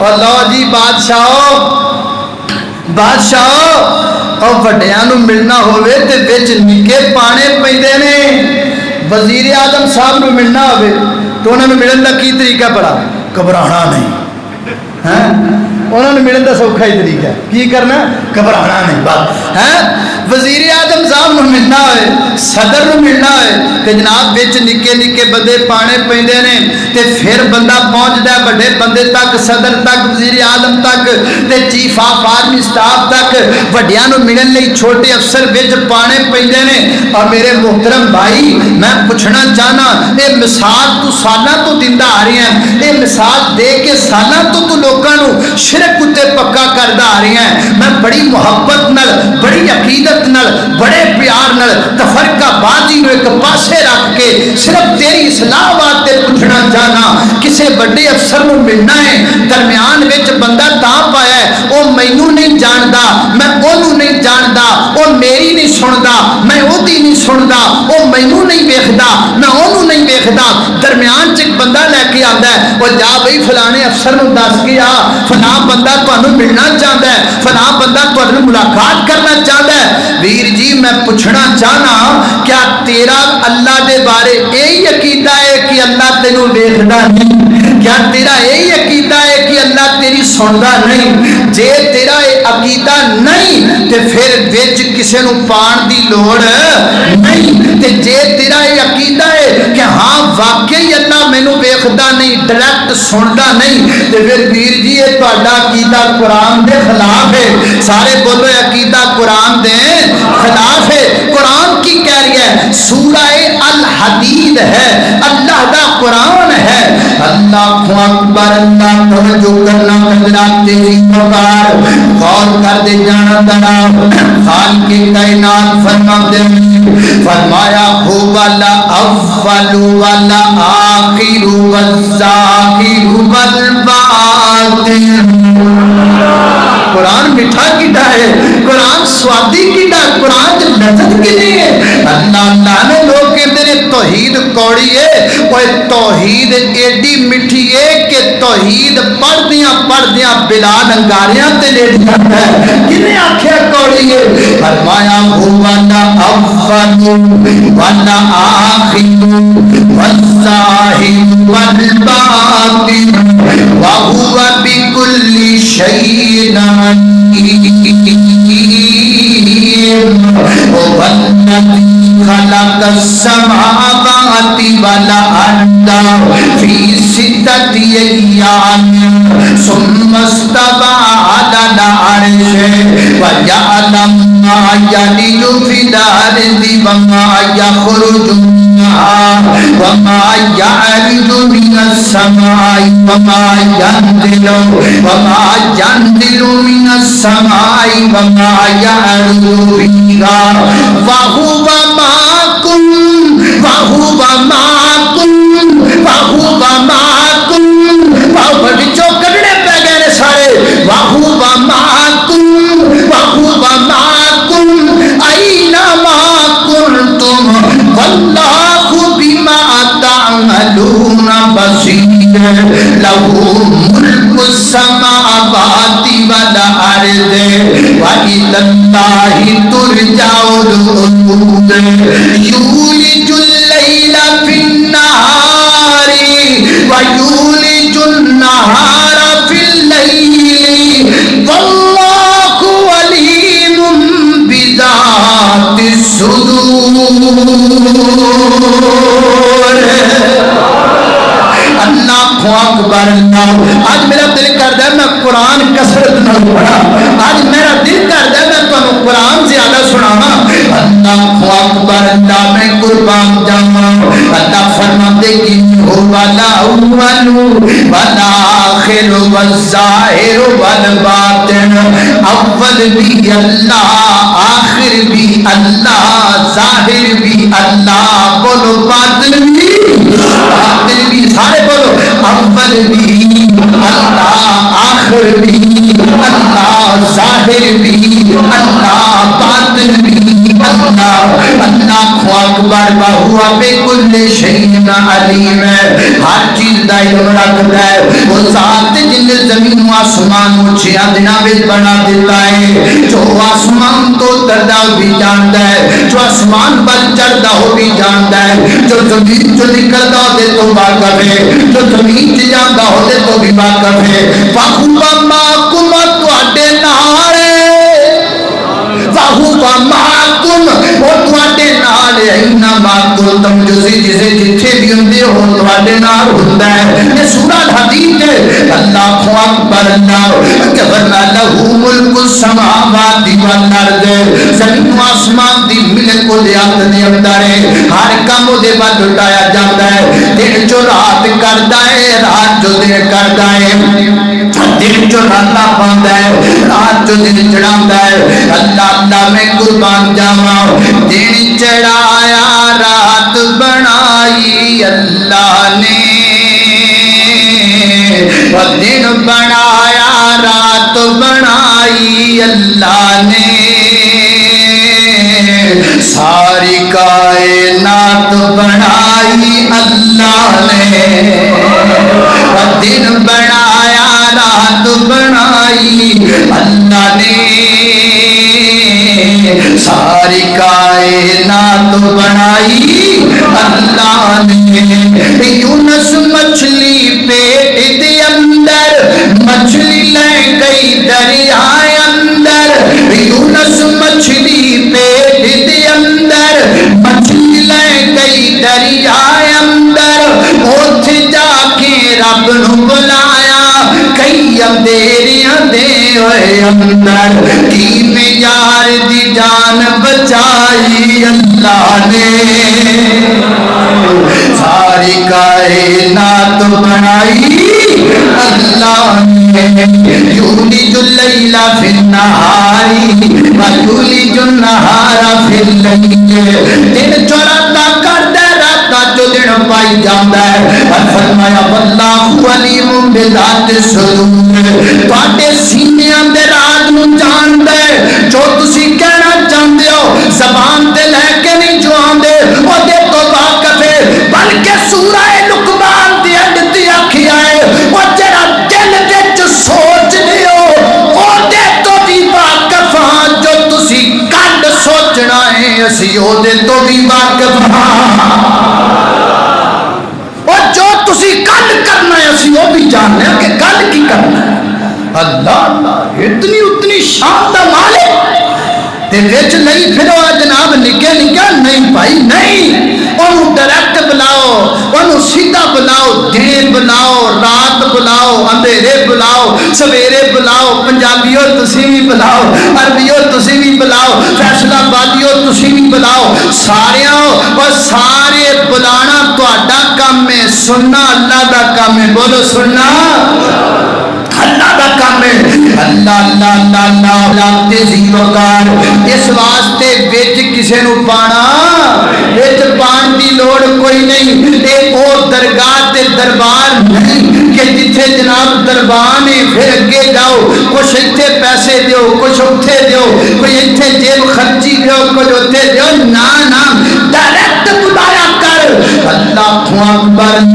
اور لو جی بادشاہ اور وڈیاں نو ملنا ہوئے تے وچ نکے پانے پیندے نے. وزیر اعظم صاحب نو ملنا ہوئے تو انہوں نے ملن دا کی طریقہ پڑا؟ گھبرانا نہیں. انہوں نے ملن دا سوکھا ہی طریقہ ہے. کی کرنا؟ گھبرانا نہیں. بات ہے وزیر اعظم صاحب نو ملنا ہوئے, صدر نو ملنا ہوئے تے جناب وچ نکے نکے بندے پانے پیندے نے تے پھر بندہ پہنچدا ہے بڑے بندے تک, صدر تک, وزیر اعظم تک تے چیف آف آرمی سٹاف تک. وڈیاں نو ملن لئی چھوٹے افسر وچ پانے پیندے نے. اور میرے محترم بھائی میں پوچھنا چاہنا, اے مثال تو سالاں تو دیندا آ رہی ہیں, اے مثال دے کے سالاں تو لوکاں نو شرک اتے پکا کردا آ رہی ہیں. میں بڑی محبت نال, بڑی عقیدت نال, بڑے پیار نال تفرقہ بازی نو ایک پاسے رکھ کے صرف تیری اصلاح واسطے پوچھنا چاہنا, کسے بڑے افسر نو ملنا ہے, درمیان وچ بندہ تاں پایا ہے او مینوں نہیں جاندا, میں اونوں نہیں جاندا, او میری نہیں سندا, میں اودی نہیں سندا, او مینوں نہیں ویکھدا, میں اونوں نہیں ویکھدا. درمیان چ ایک بندہ لے کے آندا ہے, او جا بھئی فلانے افسر نو دس کے آ, فلاں بندہ تانوں ملنا چاہتا ہے, فلاں بندہ تانوں ملاقات کرنا چاہتا ہے. ویر جی میں پوچھنا چاہنا, کیا تیرا اللہ دے بارے یہی عقیدہ ہے کہ اللہ تینوں ویکھدا نہیں؟ کیا تیرا یہی عقیدہ ہے کہ اللہ تیری سندا نہیں؟ جے تیرا یہ عقیدہ نہیں تے پھر وچ کسے نو پان دی لوڑ نہیں. تے جے تیرا یہ عقیدہ ہے کہ ہاں واقعی اللہ مینوں ویکھدا نہیں, ڈائریکٹ سندا نہیں, تے پھر ویر جی یہ تہاڈا عقیدہ قرآن دے خلاف ہے. سارے بولو عقیدہ قرآن دے خلاف ہے. قرآن کی کہہ رہی ہے, سورہ الحدید ہے, اللہ دا قرآن ہے. اللہ اکبر, اللہ توجہ کرنا حضرات تیری پکار غور کر دے جانا ذرا. خالق کائنات فرماتے ہیں, فرمایا ہو والا اول والا آخر والظاہر والباطن. قرآن میٹھا کیڈا ہے, قرآن سوادی کیڈا, قرآن چ لذت کتنی ہے. اللہ اللہ نے لوگ کہتے ہیں توحید کوڑی ہے, وہ توحید ایڈی میٹھی ہے کہ توحید پڑھدیاں بلال انگاریاں تے لیٹ جاتا ہے. کنے آکھیا کوڑی ہے؟ فرمایا ہوا اول والا آخر والظاہر والباطن وهو بكل شيء عليم. والذي خلق السماوات والأرض في 6 أيام ثم استوى على العرش وجعل ما يلج في الأرض وما يخرج منها وما يعرج من السماء وما ينزل من السماء وما يعرج فيها وهو معكم جو کرنے پہ گئے سارے وَهُوَ مَعَكُمْ أَيْنَمَا كُنْتُمْ وَاللَّهُ بِمَا تَعْمَلُونَ بَصِيرٌ لَهُ مُلْكُ السَّمَاوَاتِ وَالْأَرْضِ وَإِلَى اللَّهِ تُرْجَعُ الْأُمُورُ يُولِجُ اللَّيْلَ فِي النَّهَارِ وَيُولِجُ النَّهَارَ فِي اللَّيْلِ وَاللَّهُ عَلِيمٌ بِذَاتِ الصُّدُورِ. اللہ اکبر. آج میرا دل کرتا ہے میں قرآن کثرت نہ پڑھا, آج میرا دل کرتا ہے میں تمہیں قرآن زیادہ سنانا. اللہ اکبر, اللہ میں قربان جاواں. اللہ فرماتے کہ ہو والا اول والا آخر والظاہر والباطن. اول بھی اللہ, آخر بھی اللہ, ظاہر بھی اللہ, بولو باطن بھی, باطن بھی, سارے بولو اول بھی اللہ, آخر بھی اللہ, ظاہر بھی اللہ, باطن بھی اللہ. اللہ اکبر. وہو بکل شیء علیم, ہر چیز دا علم رکھتا ہے. وہ ذات جن زمین و آسمان کو 6 دنوں میں بنا دیتا ہے. جو آسمان تو اتردا وہ بھی جانتا ہے, جو آسمان پر چڑھتا وہ بھی جانتا ہے, جو زمین چ نکلتا وہ تو واقف ہے, جو زمین چ جاندا وہ تو بھی واقف ہے. واہوا معکم تواڈے نال واہوا معکم وہ تواڈے نال انما کنتم جسے جتھے بھی ہوندے ہو تواڈے نال ہوندا ہے. یہ سورہ حدید ہے. اللہ اکبر اللہ جبرنا لہو ملک السماوات والارض, زمین و آسمان دی ملک کو دیات دے اندر ہے. ہر کام دے بعد لٹایا جاتا ہے. دن جو رات کردا ہے, رات جو دن کردا ہے, دن جو رات پاندا ہے, رات جو دن چڑھاتا ہے. اللہ میں قربان جاواں, دن چڑھایا رات بنائی اللہ نے, دن بنایا رات بنائی اللہ نے, ساری کائنات بنائی اللہ نے, دن بنایا رات بنائی اللہ نے, ساری کائنات بنائی اللہ نے. یونس مچھلی پیٹ دے اندر, مچھلی لے گئی دریا اندر, یونس مچھلی پیٹ دے اندر, مچھلی لے گئی دریا اندر. اوتھے جا کے رب نو بلایا, کئی اندھیریاں دے ہوئے اندر, کی میں یار دی جان بچائی اللہ نے, ساری کائنات بنائی اللہ نے. یولج اللیل فی النہار ویولج النہار فی اللیل, دن چوراتا کردا رات جو دن پائی جاندا ہے. اور فرمایا واللہ علیم بذات الصدور, تواڈے سینیاں دے راز نو جاندا ہے. جو تسی کہنا چاہندے ہو زبان تے لے کے نہیں جو آندے او دے تو واقف ہے, بلکہ سورہ لقمان دی اینڈ تے آکھیا ہے او جڑا دل وچ سوچ دے ہو او دے تو بھی واقف ہاں. جو تسی کل سوچنا ہے اسی او دے تو بھی واقف ہاں, اور جو تسی کل کرنا ہے اسی وہ بھی جاننا ہے کہ کل کی کرنا ہے. اللہ اتنی اتنی شان دا مالک تے وچ نہیں پھرو جناب نکے نکے نہیں بھائی نہیں, انہوں ڈائریکٹ بلاؤ, انہوں سیدھا بلاؤ, دن بلاؤ, رات بلاؤ, اندھیرے بلاؤ, سویرے بلاؤ, پنجابیوں تسی بھی بلاؤ, عربیوں تسی بھی بلاؤ, فیصلہ بادیوں تسی بھی بلاؤ, ساریاں اور سارے بلانا تہاڈا کام ہے, سننا اللہ دا کام ہے. بولو سننا اللہ دا کام ہے. اللہ اللہ اللہ اللہ لانتے زیرو کار, اس واسطے وچ کسے نو پانا وچ پان دی لوڑ کوئی نہیں. ایک اور درگاہ تے دربار نہیں کہ جتھے جناب دربان ہے پھر اگے جاؤ, کچھ ایتھے پیسے دیو, کچھ اوتھے دیو, کوئی ایتھے جیب خرچی دیو, کچھ اوتھے دیو. نا نا ڈائریکٹ بلایا کر. اللہ اکبر